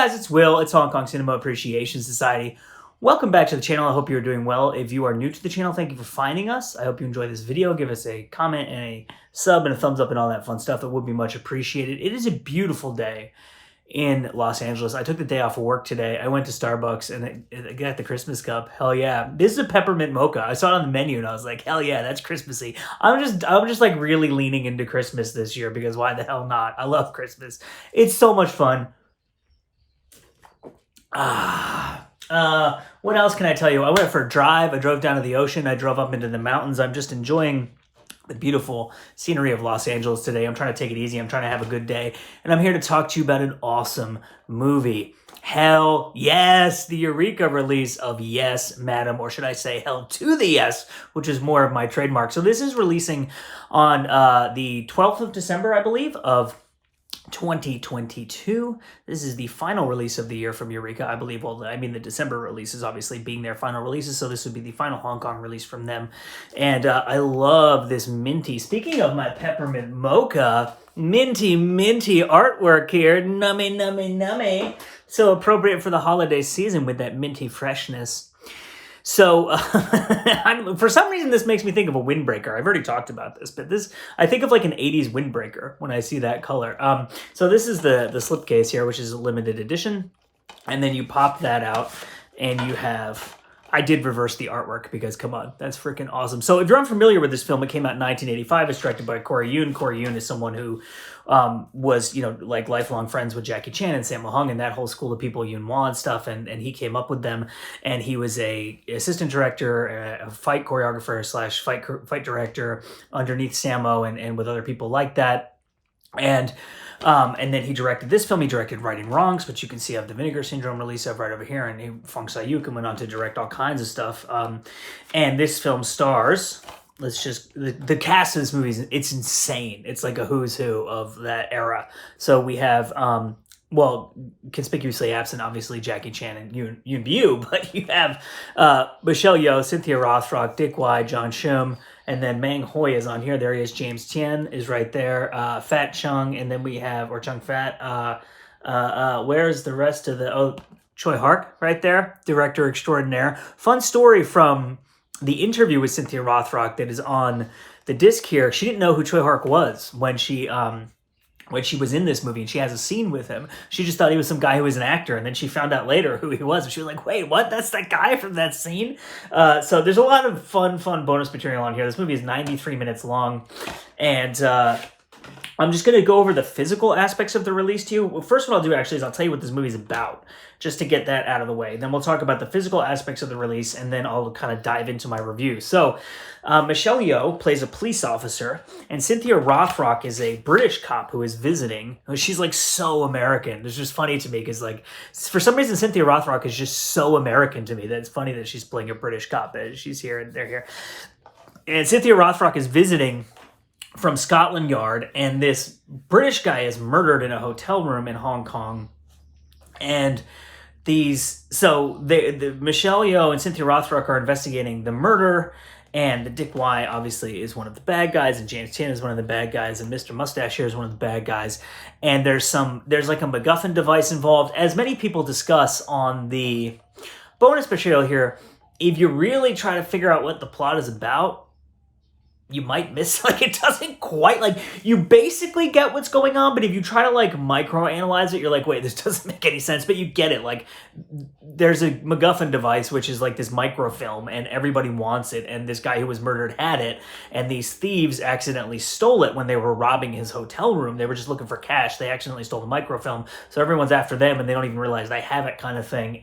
guys, it's Will. It's Hong Kong Cinema Appreciation Society. Welcome back to the channel. I hope you're doing well. If you are new to the channel, thank you for finding us. I hope you enjoy this video. Give us a comment and a sub and a thumbs up and all that fun stuff. It would be much appreciated. It is a beautiful day in Los Angeles. I took the day off of work today. I went to Starbucks and I got the Christmas cup. Hell yeah. This is a peppermint mocha. I saw it on the menu and I was like, hell yeah, that's Christmassy. I'm just like really leaning into Christmas this year because why the hell not? I love Christmas. It's so much fun. What else can I tell you? I went for a drive. I drove down to the ocean. I drove up into the mountains. I'm just enjoying the beautiful scenery of Los Angeles today. I'm trying to take it easy. I'm trying to have a good day. And I'm here to talk to you about an awesome movie. Hell yes, the Eureka release of Yes, Madam, or should I say Hell to the Yes, which is more of my trademark. So this is releasing on the 12th of December, I believe, of 2022. This is the final release of the year from Eureka, I believe. Well, I mean, the December release is obviously being their final releases, so this would be the final Hong Kong release from them. And I love this minty. Speaking of my peppermint mocha, minty artwork here. Nummy, nummy, nummy. So appropriate for the holiday season with that minty freshness. So, for some reason, this makes me think of a windbreaker. I've already talked about this, but I think of like an 80s windbreaker when I see that color. So this is the slipcase here, which is a limited edition. And then you pop that out and you have... I did reverse the artwork because, come on, that's freaking awesome. So if you're unfamiliar with this film, it came out in 1985. It's directed by Corey Yuen. Corey Yuen is someone who was, like lifelong friends with Jackie Chan and Sammo Hung and that whole school of people, Yuen Wah and stuff, and he came up with them. And he was a assistant director, a fight choreographer / fight director underneath Sammo and with other people like that. And then he directed this film. He directed Right and Wrongs, which you can see of the Vinegar Syndrome release of right over here. And Fong Sai-yuk went on to direct all kinds of stuff. And this film stars, the cast of this movie, it's insane. It's like a who's who of that era. So we have, conspicuously absent, obviously, Jackie Chan and Yuen Bu, but you have Michelle Yeoh, Cynthia Rothrock, Dick Wai, John Shum, and then Mang Hoi is on here. There he is. James Tien is right there. Fat Chung, and then we have, or Chung Fat. Where's the rest of the, Choi Hark right there, director extraordinaire. Fun story from the interview with Cynthia Rothrock that is on the disc here. She didn't know who Choi Hark was when she was in this movie and she has a scene with him. She just thought he was some guy who was an actor, and then she found out later who he was, and she was like, wait, what? That's that guy from that scene? So there's a lot of fun bonus material on here. This movie is 93 minutes long, and I'm just going to go over the physical aspects of the release to you. Well, first what I'll do, actually, is I'll tell you what this movie's about, just to get that out of the way. Then we'll talk about the physical aspects of the release, and then I'll kind of dive into my review. So, Michelle Yeoh plays a police officer, and Cynthia Rothrock is a British cop who is visiting. She's, like, so American. It's just funny to me, because, like, for some reason, Cynthia Rothrock is just so American to me that it's funny that she's playing a British cop. She's here, and they're here. And Cynthia Rothrock is visiting from Scotland Yard, and this British guy is murdered in a hotel room in Hong Kong. And the Michelle Yeoh and Cynthia Rothrock are investigating the murder, and the Dick Wai obviously is one of the bad guys, and James Tien is one of the bad guys, and Mr. Mustache here is one of the bad guys. And there's like a MacGuffin device involved. As many people discuss on the bonus material here, if you really try to figure out what the plot is about, you might miss, like, it doesn't quite, like, you basically get what's going on, but if you try to, like, micro-analyze it, you're like, wait, this doesn't make any sense, but you get it. Like, there's a MacGuffin device, which is, like, this microfilm, and everybody wants it, and this guy who was murdered had it, and these thieves accidentally stole it when they were robbing his hotel room. They were just looking for cash. They accidentally stole the microfilm, so everyone's after them, and they don't even realize they have it, kind of thing.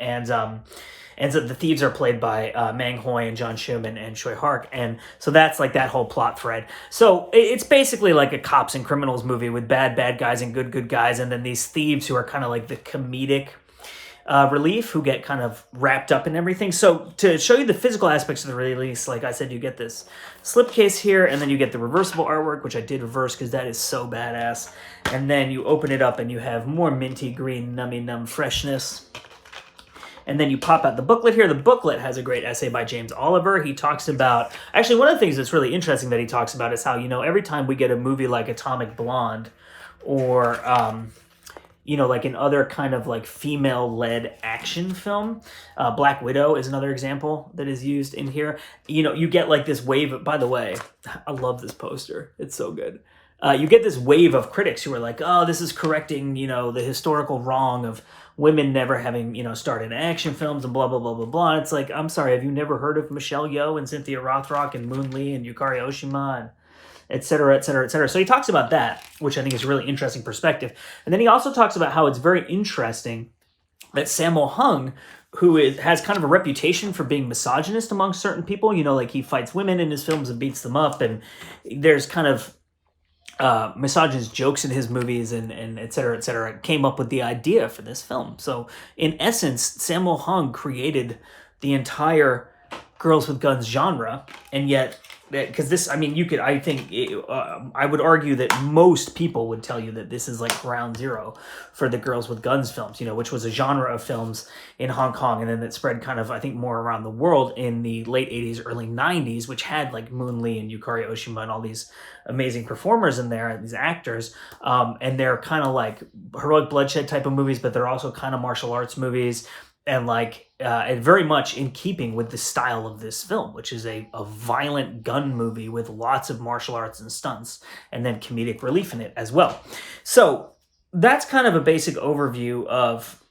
And so the thieves are played by Mang Hoi and John Shum and Choi Hark. And so that's like that whole plot thread. So it's basically like a cops and criminals movie with bad guys and good guys. And then these thieves who are kind of like the comedic relief who get kind of wrapped up in everything. So to show you the physical aspects of the release, like I said, you get this slipcase here, and then you get the reversible artwork, which I did reverse because that is so badass. And then you open it up and you have more minty green nummy num freshness. And then you pop out the booklet here. The booklet has a great essay by James Oliver. He talks about, actually one of the things that's really interesting that he talks about is how, every time we get a movie like Atomic Blonde or you know, like in other kind of like female-led action film. Black Widow is another example that is used in here. You know, you get like this wave of, by the way, I love this poster. It's so good. You get this wave of critics who are like, oh, this is correcting, you know, the historical wrong of women never having, you know, started action films and blah, blah, blah, blah, blah. And it's like, I'm sorry, have you never heard of Michelle Yeoh and Cynthia Rothrock and Moon Lee and Yukari Oshima and et cetera, et cetera, et cetera. So he talks about that, which I think is a really interesting perspective. And then he also talks about how it's very interesting that Sammo Hung, who has kind of a reputation for being misogynist among certain people, you know, like he fights women in his films and beats them up, and there's kind of misogynist jokes in his movies and et cetera, came up with the idea for this film. So in essence, Sammo Hung created the entire Girls with Guns genre, and yet, because this, I mean, you could, I think, I would argue that most people would tell you that this is like ground zero for the Girls with Guns films, you know, which was a genre of films in Hong Kong, and then it spread kind of, I think, more around the world in the late 80s, early 90s, which had like Moon Lee and Yukari Oshima and all these amazing performers in there, these actors, and they're kind of like heroic bloodshed type of movies, but they're also kind of martial arts movies, and like and very much in keeping with the style of this film, which is a violent gun movie with lots of martial arts and stunts, and then comedic relief in it as well. So that's kind of a basic overview of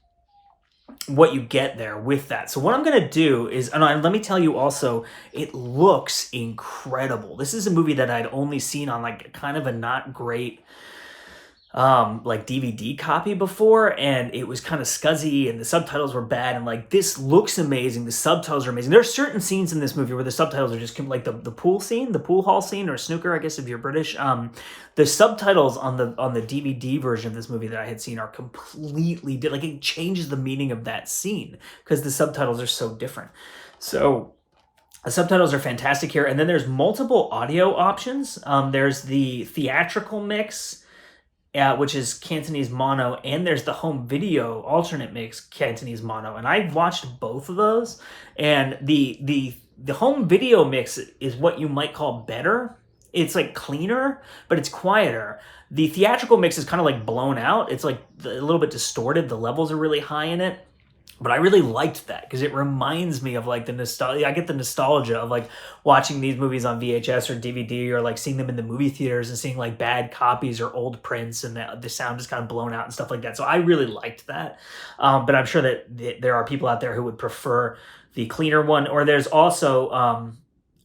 what you get there with that. So what I'm going to do is, and let me tell you also, it looks incredible. This is a movie that I'd only seen on like kind of a not great like DVD copy before, and it was kind of scuzzy and the subtitles were bad, and like this looks amazing, the subtitles are amazing. There are certain scenes in this movie where the subtitles are just like the pool scene, the pool hall scene, or snooker, I guess if you're British. The subtitles on the DVD version of this movie that I had seen are completely like it changes the meaning of that scene because the subtitles are so different. So the subtitles are fantastic here, and then there's multiple audio options. There's the theatrical mix, which is Cantonese mono, and there's the home video alternate mix, Cantonese mono, and I watched both of those, and the home video mix is what you might call better. It's like cleaner, but it's quieter. The theatrical mix is kind of like blown out. It's like a little bit distorted. The levels are really high in it. But I really liked that because it reminds me of like the nostalgia. I get the nostalgia of like watching these movies on VHS or DVD, or like seeing them in the movie theaters and seeing like bad copies or old prints, and the sound is kind of blown out and stuff like that. So I really liked that. But I'm sure that there are people out there who would prefer the cleaner one. Or there's also,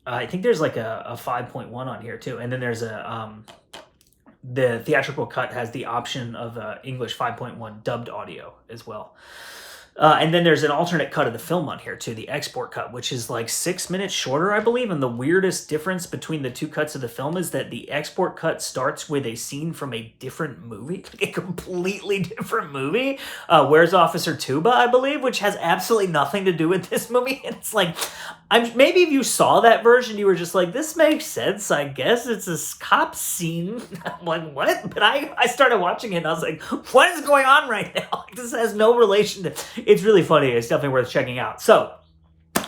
I think there's like a 5.1 on here too. And then there's the theatrical cut has the option of English 5.1 dubbed audio as well. And then there's an alternate cut of the film on here too, the export cut, which is like 6 minutes shorter, I believe. And the weirdest difference between the two cuts of the film is that the export cut starts with a scene from a different movie, a completely different movie. Where's Officer Tuba, I believe, which has absolutely nothing to do with this movie. And it's like, maybe if you saw that version, you were just like, this makes sense, I guess. It's this cop scene. I'm like, what? But I started watching it and I was like, what is going on right now? Like, this has no relation to... It's really funny. It's definitely worth checking out. So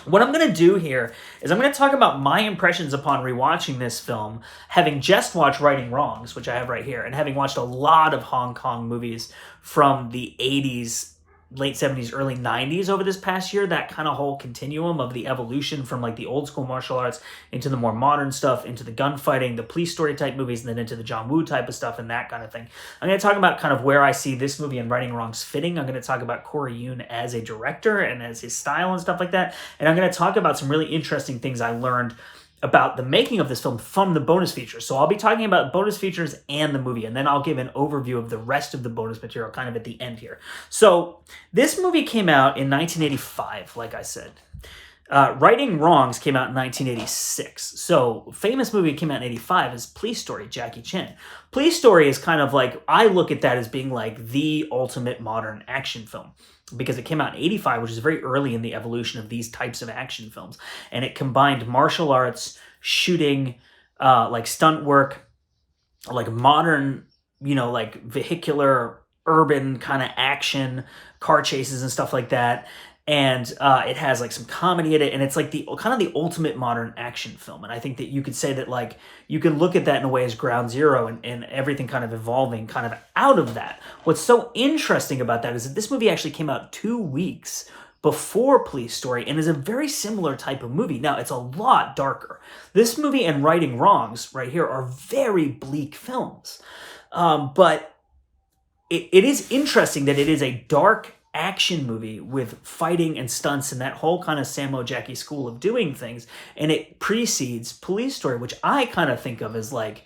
what I'm going to do here is I'm going to talk about my impressions upon rewatching this film, having just watched Righting Wrongs, which I have right here, and having watched a lot of Hong Kong movies from the 80s, late 70s, early 90s over this past year, that kind of whole continuum of the evolution from like the old school martial arts into the more modern stuff, into the gunfighting, the police story type movies, and then into the John Woo type of stuff and that kind of thing. I'm going to talk about kind of where I see this movie and Righting Wrongs fitting. I'm going to talk about Corey Yuen as a director and as his style and stuff like that. And I'm going to talk about some really interesting things I learned about the making of this film from the bonus features. So I'll be talking about bonus features and the movie, and then I'll give an overview of the rest of the bonus material kind of at the end here. So this movie came out in 1985, like I said. Righting Wrongs came out in 1986. So famous movie that came out in 85 is Police Story, Jackie Chan. Police Story is kind of like, I look at that as being like the ultimate modern action film, because it came out in 85, which is very early in the evolution of these types of action films. And it combined martial arts, shooting, like stunt work, like modern, you know, like vehicular, urban kind of action, car chases and stuff like that. and it has like some comedy in it, and it's like the kind of the ultimate modern action film. And I think that you could say that like you can look at that in a way as ground zero, and everything kind of evolving kind of out of that. What's so interesting about that is that this movie actually came out 2 weeks before Police Story and is a very similar type of movie. Now, it's a lot darker. This movie and Righting Wrongs right here are very bleak films. But it is interesting that it is a dark action movie with fighting and stunts and that whole kind of Samo Jackie school of doing things. And it precedes Police Story, which I kind of think of as like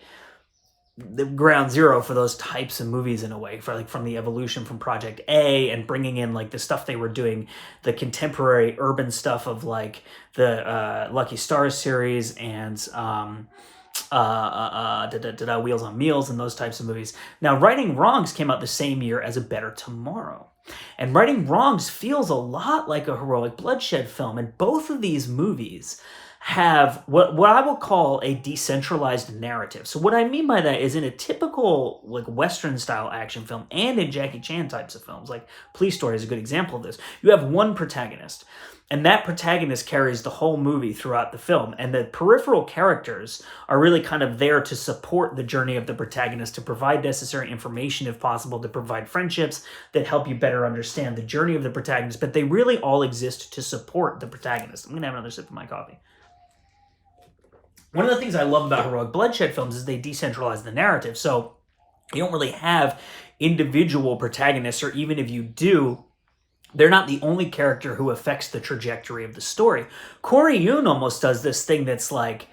the ground zero for those types of movies in a way, for like from the evolution from Project A and bringing in like the stuff they were doing, the contemporary urban stuff of like the Lucky Stars series and Wheels on Meals and those types of movies. Now, Righting Wrongs came out the same year as A Better Tomorrow. And Righting Wrongs feels a lot like a heroic bloodshed film, and both of these movies have what I will call a decentralized narrative. So what I mean by that is in a typical like Western style action film and in Jackie Chan types of films, like Police Story is a good example of this, you have one protagonist. And that protagonist carries the whole movie throughout the film. And the peripheral characters are really kind of there to support the journey of the protagonist, to provide necessary information if possible, to provide friendships that help you better understand the journey of the protagonist. But they really all exist to support the protagonist. I'm going to have another sip of my coffee. One of the things I love about heroic bloodshed films is they decentralize the narrative. So you don't really have individual protagonists, or even if you do, they're not the only character who affects the trajectory of the story. Corey Yuen almost does this thing that's like,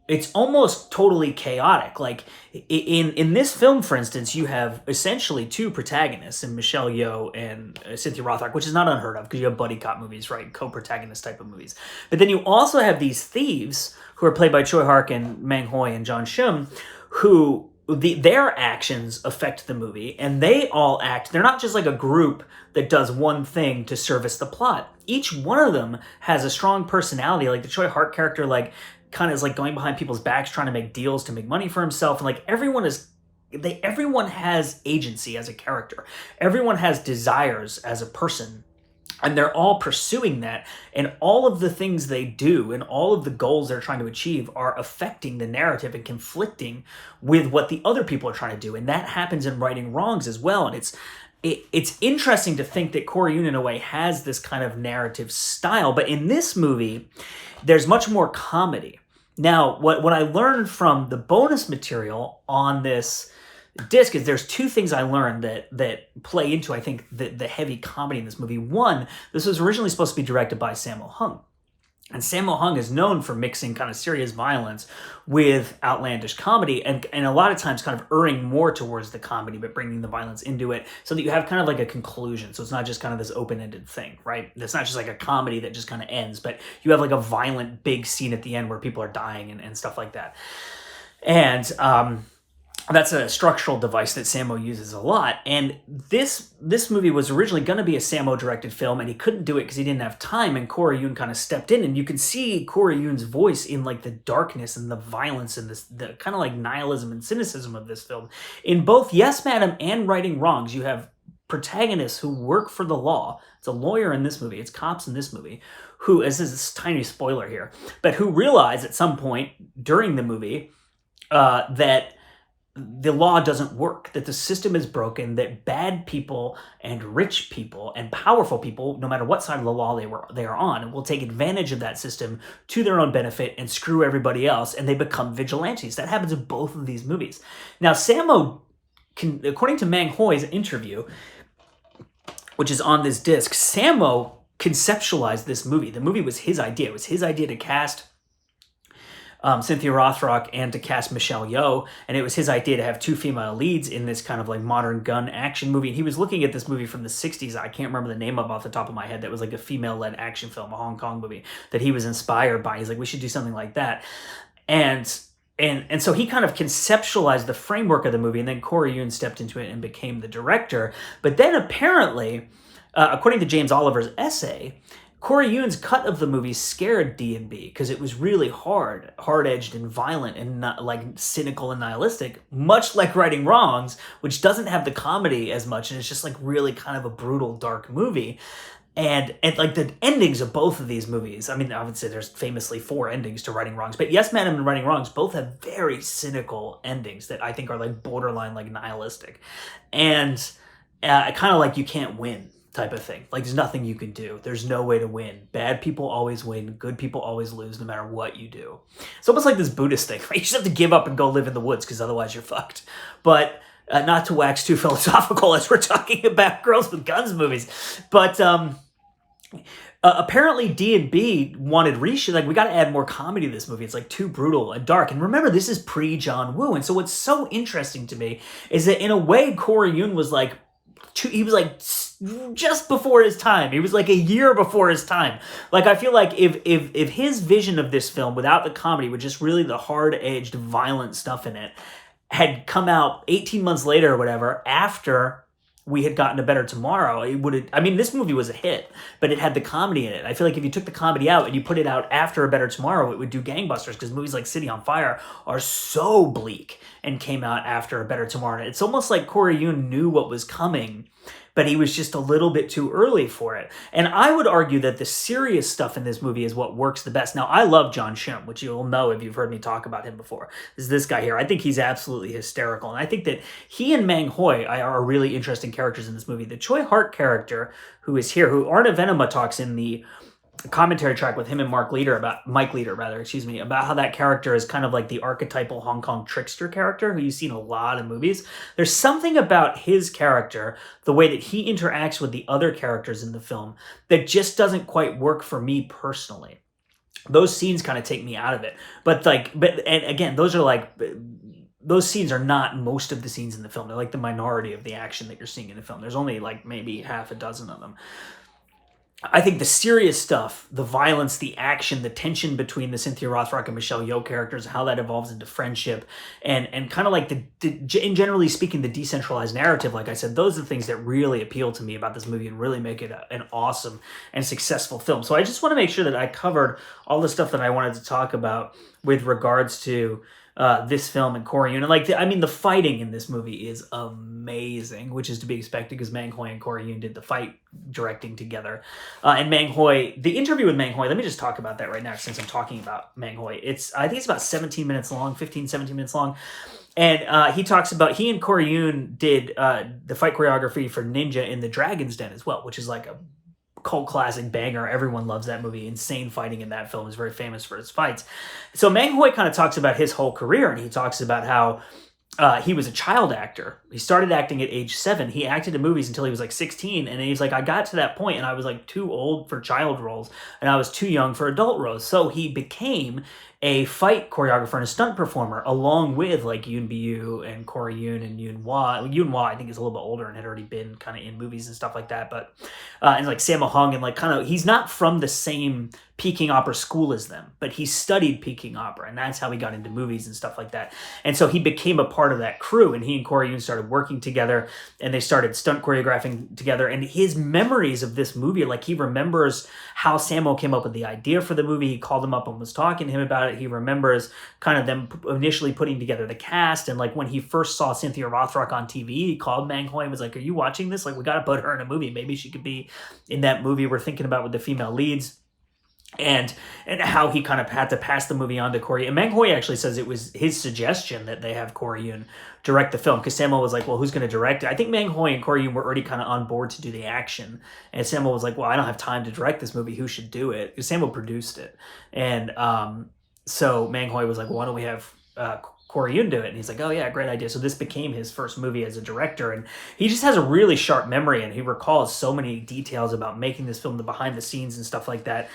it's almost totally chaotic. Like in this film, for instance, you have essentially two protagonists in Michelle Yeoh and Cynthia Rothrock, which is not unheard of because you have buddy cop movies, right? Co-protagonist type of movies. But then you also have these thieves who are played by Choi Hark and Mang Hoi and John Shum, who their actions affect the movie, and they all act. They're not just like a group that does one thing to service the plot. Each one of them has a strong personality. Like the Choi Hark character, like kind of is like going behind people's backs trying to make deals to make money for himself, and like everyone has agency as a character. Everyone has desires as a person. And they're all pursuing that, and all of the things they do and all of the goals they're trying to achieve are affecting the narrative and conflicting with what the other people are trying to do. And that happens in Righting Wrongs as well. And it's interesting to think that Corey Yuen, in a way, has this kind of narrative style. But in this movie, there's much more comedy. Now, what I learned from the bonus material on this disc is there's two things I learned that play into, I think, the heavy comedy in this movie. One, this was originally supposed to be directed by Sammo Hung. And Sammo Hung is known for mixing kind of serious violence with outlandish comedy, and a lot of times kind of erring more towards the comedy, but bringing the violence into it so that you have kind of like a conclusion. So it's not just kind of this open-ended thing, right? It's not just like a comedy that just kind of ends, but you have like a violent big scene at the end where people are dying and stuff like that. And that's a structural device that Sammo uses a lot. And this movie was originally going to be a Sammo-directed film, and he couldn't do it because he didn't have time, and Corey Yuen kind of stepped in. And you can see Corey Yuen's voice in like the darkness and the violence and the kind of like nihilism and cynicism of this film. In both Yes, Madam and Righting Wrongs, you have protagonists who work for the law. It's a lawyer in this movie. It's cops in this movie who, as this is a tiny spoiler here, but who realize at some point during the movie that the law doesn't work, that the system is broken, that bad people and rich people and powerful people, no matter what side of the law they are on, will take advantage of that system to their own benefit and screw everybody else, and they become vigilantes. That happens in both of these movies. Now, Sammo, according to Mang Hoi's interview, which is on this disc, Sammo conceptualized this movie. The movie was his idea. It was his idea to cast Cynthia Rothrock and to cast Michelle Yeoh, and it was his idea to have two female leads in this kind of like modern gun action movie. And he was looking at this movie from the 60s. I can't remember the name of it off the top of my head. That was like a female-led action film, a Hong Kong movie that he was inspired by. He's like, we should do something like that. And so he kind of conceptualized the framework of the movie, and then Corey Yuen stepped into it and became the director. But then apparently, according to James Oliver's essay, Corey Yuen's cut of the movie scared D&B because it was really hard-edged and violent and not like cynical and nihilistic, much like Righting Wrongs, which doesn't have the comedy as much, and it's just like really kind of a brutal, dark movie. And like the endings of both of these movies, I mean, I would say there's famously 4 endings to Righting Wrongs, but Yes Man and Righting Wrongs both have very cynical endings that I think are like borderline like nihilistic, and kind of like you can't win type of thing. Like there's nothing you can do. There's no way to win. Bad people always win. Good people always lose, no matter what you do. It's almost like this Buddhist thing, right? You just have to give up and go live in the woods because otherwise you're fucked. But not to wax too philosophical as we're talking about Girls with Guns movies, but apparently D&B wanted reshoot. Like, we got to add more comedy to this movie. It's like too brutal and dark. And remember, this is pre-John Woo. And so what's so interesting to me is that in a way, Corey Yuen was like, he was like just before his time. He was like a year before his time. Like, I feel like if his vision of this film without the comedy, with just really the hard-edged, violent stuff in it, had come out 18 months later or whatever, after we had gotten A Better Tomorrow, it would have, I mean, this movie was a hit, but it had the comedy in it. I feel like if you took the comedy out and you put it out after A Better Tomorrow, it would do gangbusters, because movies like City on Fire are so bleak and came out after A Better Tomorrow. It's almost like Corey Yuen knew what was coming, but he was just a little bit too early for it. And I would argue that the serious stuff in this movie is what works the best. Now, I love John Shim, which you'll know if you've heard me talk about him before. Is this guy here. I think he's absolutely hysterical. And I think that he and Mang Hoi are really interesting characters in this movie. The Choi Hart character, who is here, who Arna Venema talks in the commentary track with him and Mike Leader, about how that character is kind of like the archetypal Hong Kong trickster character who you see in a lot of movies. There's something about his character, the way that he interacts with the other characters in the film, that just doesn't quite work for me personally. Those scenes kind of take me out of it. And again, those scenes are not most of the scenes in the film. They're like the minority of the action that you're seeing in the film. There's only like maybe half a dozen of them. I think the serious stuff, the violence, the action, the tension between the Cynthia Rothrock and Michelle Yeoh characters, how that evolves into friendship, and kind of like in generally speaking, the decentralized narrative, like I said, those are the things that really appeal to me about this movie and really make it an awesome and successful film. So I just want to make sure that I covered all the stuff that I wanted to talk about with regards to this film and Corey Yuen. And the fighting in this movie is amazing, which is to be expected because Mang Hoi and Corey Yuen did the fight directing together. And Mang Hoi, the interview with Mang Hoi, let me just talk about that right now since I'm talking about Mang Hoi. I think it's about 17 minutes long, 15, 17 minutes long. And he talks about, he and Corey Yuen did the fight choreography for Ninja in the Dragon's Den as well, which is like a cult classic banger. Everyone loves that movie. Insane fighting in that film. Is very famous for its fights. So Mang Hoi kind of talks about his whole career, and he talks about how he was a child actor. He started acting at age 7. He acted in movies until he was like 16, and he's like, I got to that point and I was like too old for child roles and I was too young for adult roles. So he became a fight choreographer and a stunt performer, along with like Yoon Bi-yu and Corey Yuen and Yoon Wha. Yoon Wha, I think, is a little bit older and had already been kind of in movies and stuff like that. But and like Sammo Hung, and like kind of, he's not from the same Peking opera school as them, but he studied Peking opera, and that's how he got into movies and stuff like that. And so he became a part of that crew, and he and Corey Yuen started working together, and they started stunt choreographing together. And his memories of this movie, like, he remembers how Sammo came up with the idea for the movie. He called him up and was talking to him about it. He remembers kind of them initially putting together the cast, and like when he first saw Cynthia Rothrock on TV, he called Mang Hoi and was like, "Are you watching this? Like, we got to put her in a movie. Maybe she could be in that movie we're thinking about with the female leads." And how he kind of had to pass the movie on to Corey. And Mang Hoi actually says it was his suggestion that they have Corey Yuen direct the film, because Sammo was like, well, who's going to direct it? I think Mang Hoi and Corey Yuen were already kind of on board to do the action. And Sammo was like, well, I don't have time to direct this movie. Who should do it? Because Sammo produced it. And so Mang Hoi was like, well, why don't we have Corey Yuen do it? And he's like, oh yeah, great idea. So this became his first movie as a director, and he just has a really sharp memory, and he recalls so many details about making this film, the behind the scenes and stuff like that.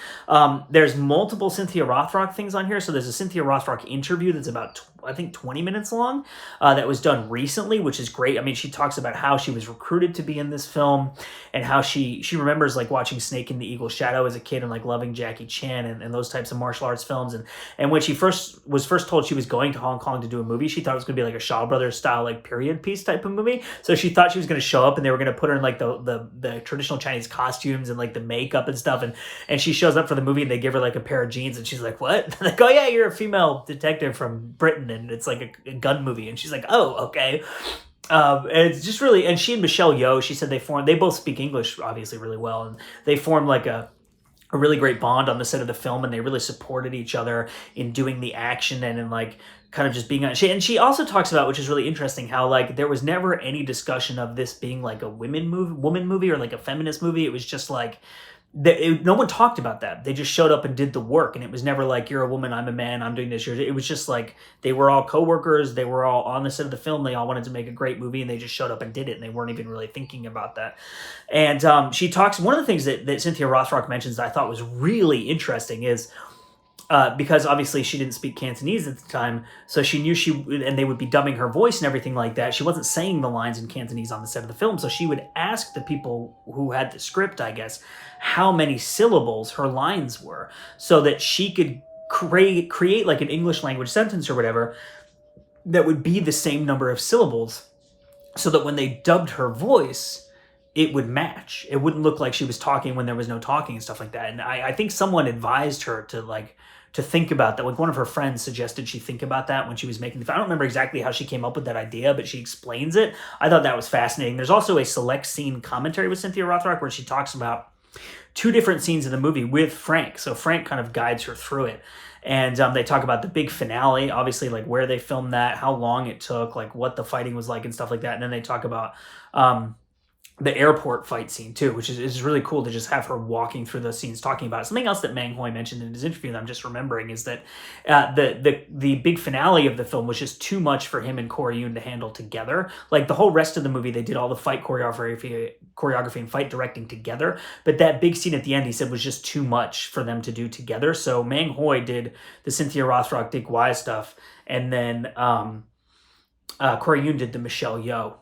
There's multiple Cynthia Rothrock things on here. So there's a Cynthia Rothrock interview that's about I think 20 minutes long that was done recently, which is great. I mean, she talks about how she was recruited to be in this film, and how she remembers like watching Snake in the Eagle's Shadow as a kid, and like loving Jackie Chan and those types of martial arts films. And when she was first told she was going to Hong Kong to do a movie, she thought it was going to be like a Shaw Brothers style like period piece type of movie. So she thought she was going to show up and they were going to put her in like the traditional Chinese costumes and like the makeup and stuff. And she shows up for the movie and they give her like a pair of jeans, and she's like, what? They're like, oh yeah, you're a female detective from Britain and it's like a gun movie. And she's like, oh, okay. it's just really, and she and Michelle Yeoh, she said they both speak English obviously really well, and they formed like a really great bond on the set of the film, and they really supported each other in doing the action and in like kind of just being on. And she also talks about, which is really interesting, how like there was never any discussion of this being like a woman movie or like a feminist movie. It was just like no one talked about that. They just showed up and did the work, and it was never like, you're a woman, I'm a man, I'm doing this. It was just like they were all co-workers, they were all on the set of the film, they all wanted to make a great movie, and they just showed up and did it, and they weren't even really thinking about that. And she talks, one of the things that Cynthia Rothrock mentions that I thought was really interesting is because obviously she didn't speak Cantonese at the time, so she knew and they would be dubbing her voice and everything like that. She wasn't saying the lines in Cantonese on the set of the film, so she would ask the people who had the script, I guess, how many syllables her lines were, so that she could create like an English language sentence or whatever that would be the same number of syllables, so that when they dubbed her voice, it would match. It wouldn't look like she was talking when there was no talking and stuff like that. And I think someone advised her to think about that. Like one of her friends suggested she think about that when she was making the film. I don't remember exactly how she came up with that idea, but she explains it. I thought that was fascinating. There's also a select scene commentary with Cynthia Rothrock where she talks about two different scenes in the movie with Frank. So Frank kind of guides her through it. And they talk about the big finale, obviously, like where they filmed that, how long it took, like what the fighting was like and stuff like that. And then they talk about the airport fight scene too, which is really cool to just have her walking through those scenes talking about it. Something else that Mang Hoi mentioned in his interview that I'm just remembering is that the big finale of the film was just too much for him and Corey Yuen to handle together. Like the whole rest of the movie, they did all the fight choreography and fight directing together, but that big scene at the end, he said, was just too much for them to do together. So Mang Hoi did the Cynthia Rothrock, Dick Wise stuff, and then Corey Yuen did the Michelle Yeoh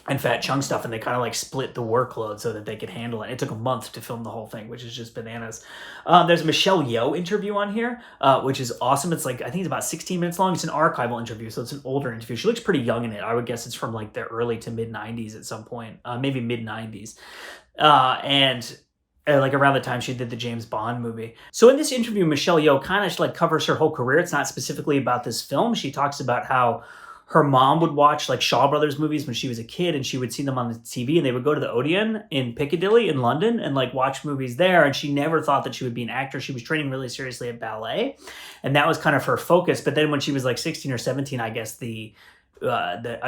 and Fat Chung stuff, and they kind of like split the workload so that they could handle it. It took a month to film the whole thing, which is just bananas. There's a Michelle Yeoh interview on here, which is awesome. It's like, I think it's about 16 minutes long. It's an archival interview, so it's an older interview. She looks pretty young in it. I would guess it's from like the early to mid 90s at some point, maybe mid 90s. And like around the time she did the James Bond movie. So in this interview, Michelle Yeoh kind of like covers her whole career. It's not specifically about this film. She talks about how her mom would watch like Shaw Brothers movies when she was a kid, and she would see them on the TV, and they would go to the Odeon in Piccadilly in London and like watch movies there. And she never thought that she would be an actor. She was training really seriously at ballet, and that was kind of her focus. But then when she was like 16 or 17, I guess a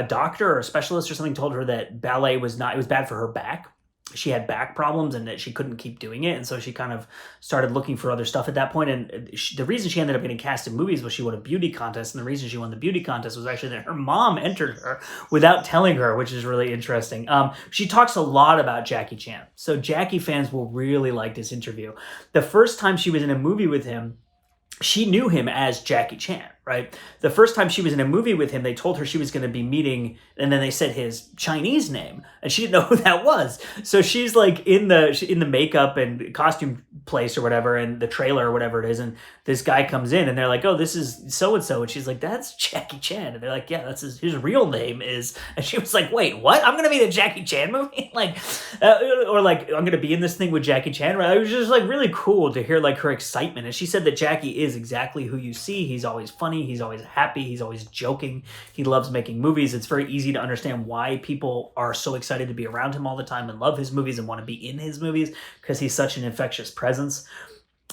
doctor or a specialist or something told her that ballet it was bad for her back. She had back problems and that she couldn't keep doing it. And so she kind of started looking for other stuff at that point. And the reason she ended up getting cast in movies was she won a beauty contest. And the reason she won the beauty contest was actually that her mom entered her without telling her, which is really interesting. She talks a lot about Jackie Chan. So Jackie fans will really like this interview. The first time she was in a movie with him, she knew him as Jackie Chan, right? The first time she was in a movie with him, they told her she was going to be meeting, and then they said his Chinese name, and she didn't know who that was. So she's like in the makeup and costume place or whatever, and the trailer or whatever it is, and this guy comes in, and they're like, "Oh, this is so and so," and she's like, "That's Jackie Chan," and they're like, "Yeah, that's his real name is," and she was like, "Wait, what? I'm going to be in a Jackie Chan movie?" Like, or like, I'm going to be in this thing with Jackie Chan. Right? It was just like really cool to hear like her excitement, and she said that Jackie is exactly who you see. He's always funny. He's always happy. He's always joking. He loves making movies. It's very easy to understand why people are so excited to be around him all the time and love his movies and want to be in his movies, because he's such an infectious presence.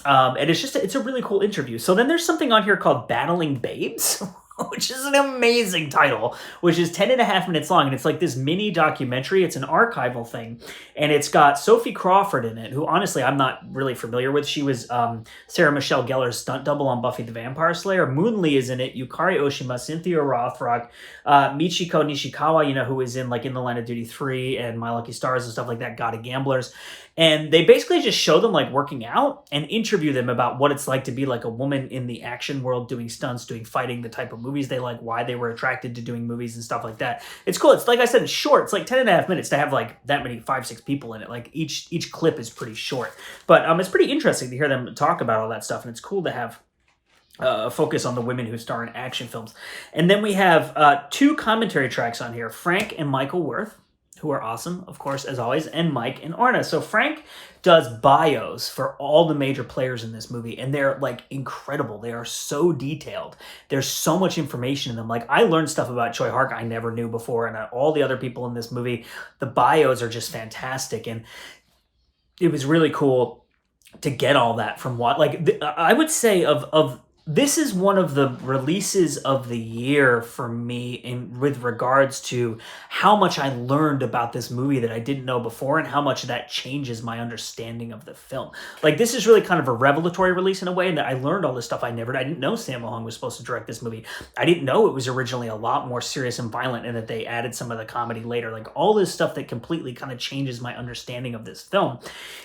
And it's a really cool interview. So then there's something on here called Battling Babes, which is an amazing title, which is 10.5 minutes long. And it's like this mini documentary. It's an archival thing. And it's got Sophie Crawford in it, who honestly I'm not really familiar with. She was Sarah Michelle Gellar's stunt double on Buffy the Vampire Slayer. Moon Lee is in it. Yukari Oshima, Cynthia Rothrock, Michiko Nishikawa, who is in like In the Line of Duty 3 and My Lucky Stars and stuff like that, God of Gamblers. And they basically just show them like working out and interview them about what it's like to be like a woman in the action world, doing stunts, doing fighting, the type of movies they like, why they were attracted to doing movies and stuff like that. It's cool. It's like I said, it's short. It's like 10.5 minutes to have like that many 5-6 people in it. Like each clip is pretty short, but it's pretty interesting to hear them talk about all that stuff. And it's cool to have a focus on the women who star in action films. And then we have 2 commentary tracks on here, Frank and Michael Worth, who are awesome, of course, as always, and Mike and Arna. So Frank does bios for all the major players in this movie, and they're like incredible. They are so detailed. There's so much information in them. Like, I learned stuff about Choi Hark I never knew before, and all the other people in this movie, the bios are just fantastic, and it was really cool to get all that from what, like, I would say of this is one of the releases of the year for me with regards to how much I learned about this movie that I didn't know before, and how much that changes my understanding of the film. Like, this is really kind of a revelatory release in a way, that I learned all this stuff I didn't know Sammo Hung was supposed to direct this movie. I didn't know it was originally a lot more serious and violent, and that they added some of the comedy later. Like, all this stuff that completely kind of changes my understanding of this film.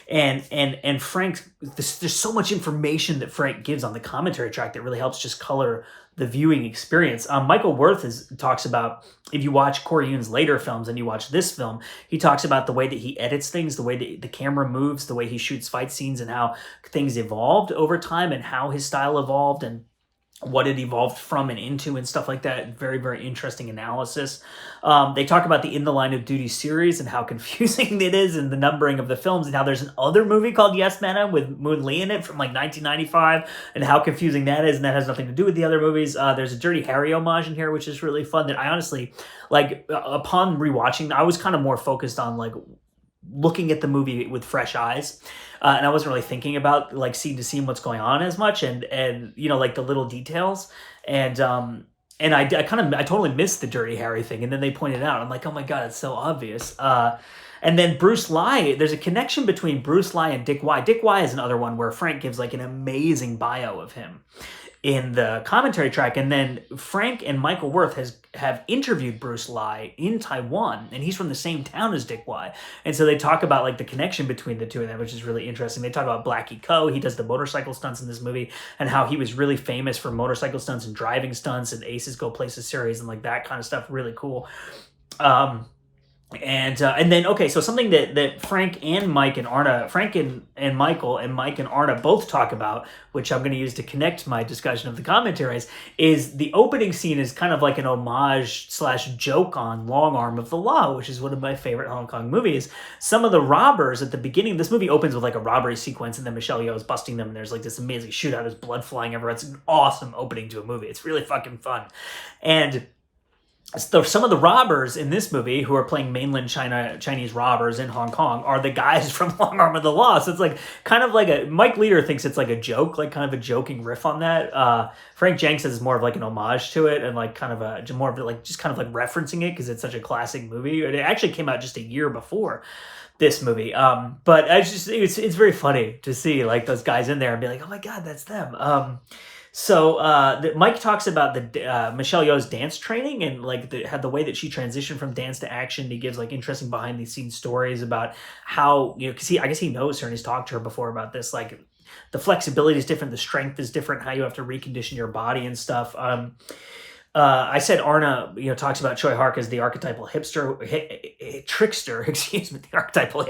And Frank, there's so much information that Frank gives on the commentary track that really helps just color the viewing experience. Michael Wirth talks about, if you watch Corey Yoon's later films and you watch this film, he talks about the way that he edits things, the way that the camera moves, the way he shoots fight scenes, and how things evolved over time, and how his style evolved, and what it evolved from and into, and stuff like that. Very, very interesting analysis. They talk about the In the Line of Duty series and how confusing it is, and the numbering of the films, and how there's another movie called Yes Madam with Moon Lee in it from like 1995, and how confusing that is, and that has nothing to do with the other movies. There's a Dirty Harry homage in here, which is really fun, that I honestly, like, upon rewatching, I was kind of more focused on like looking at the movie with fresh eyes, and I wasn't really thinking about like scene to scene what's going on as much, and you know, like the little details, and I totally missed the Dirty Harry thing, and then they pointed it out. I'm like, oh my god, it's so obvious. And then Bruce Lai, there's a connection between Bruce Lai and Dick Wai. Dick Wai is another one where Frank gives like an amazing bio of him in the commentary track, and then Frank and Michael Wirth have interviewed Bruce Lai in Taiwan, and he's from the same town as Dick Wai, and so they talk about like the connection between the two of them, which is really interesting. They talk about Blackie Ko, he does the motorcycle stunts in this movie, and how he was really famous for motorcycle stunts and driving stunts and Aces Go Places series and like that kind of stuff. Really cool. And then, okay, so something that Frank and Mike and Arna, Frank and Michael and Mike and Arna both talk about, which I'm going to use to connect my discussion of the commentaries, is the opening scene is kind of like an homage / joke on Long Arm of the Law, which is one of my favorite Hong Kong movies. Some of the robbers at the beginning, this movie opens with like a robbery sequence, and then Michelle Yeoh is busting them, and there's like this amazing shootout, there's blood flying everywhere. It's an awesome opening to a movie. It's really fucking fun. And so some of the robbers in this movie who are playing mainland Chinese robbers in Hong Kong are the guys from Long Arm of the Law. So it's like kind of like Mike Leader thinks it's like a joke, like kind of a joking riff on that. Frank Jang says it's more of like an homage to it, and like kind of more of like just kind of like referencing it because it's such a classic movie. It actually came out just a year before this movie. But it's very funny to see like those guys in there and be like, oh my God, that's them. So Mike talks about the Michelle Yeoh's dance training, and like the way that she transitioned from dance to action. He gives like interesting behind the scenes stories about how, you know, because I guess he knows her and he's talked to her before about this. Like the flexibility is different, the strength is different, how you have to recondition your body and stuff. I said Arna, you know, talks about Choi Hark as the archetypal trickster, excuse me, the archetypal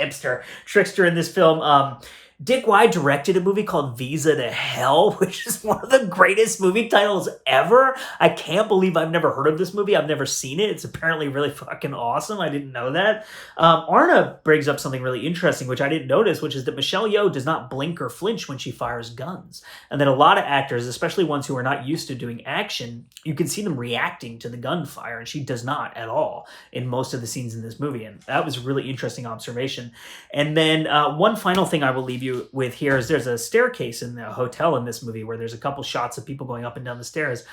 trickster in this film. Dick Wai directed a movie called Visa to Hell, which is one of the greatest movie titles ever. I can't believe I've never heard of this movie. I've never seen it. It's apparently really fucking awesome. I didn't know that. Arna brings up something really interesting, which I didn't notice, which is that Michelle Yeoh does not blink or flinch when she fires guns. And that a lot of actors, especially ones who are not used to doing action, you can see them reacting to the gunfire, and she does not at all in most of the scenes in this movie. And that was a really interesting observation. And then one final thing I will leave you with here is there's a staircase in the hotel in this movie where there's a couple shots of people going up and down the stairs,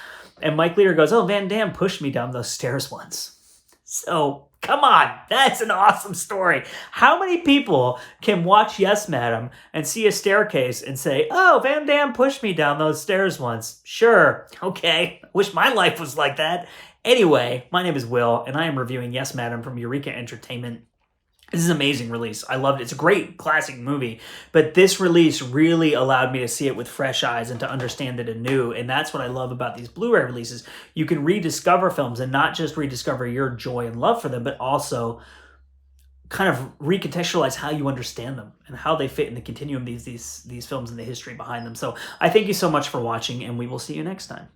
and Mike Leader goes, oh, Van Damme pushed me down those stairs once. So come on, that's an awesome story. How many people can watch Yes Madam and see a staircase and say, oh, Van Damme pushed me down those stairs once? Sure, okay, wish my life was like that. Anyway, my name is Will, and I am reviewing Yes Madam from Eureka Entertainment. This is an amazing release. I loved it. It's a great classic movie, but this release really allowed me to see it with fresh eyes and to understand it anew, and that's what I love about these Blu-ray releases. You can rediscover films and not just rediscover your joy and love for them, but also kind of recontextualize how you understand them and how they fit in the continuum of these films and the history behind them. So I thank you so much for watching, and we will see you next time.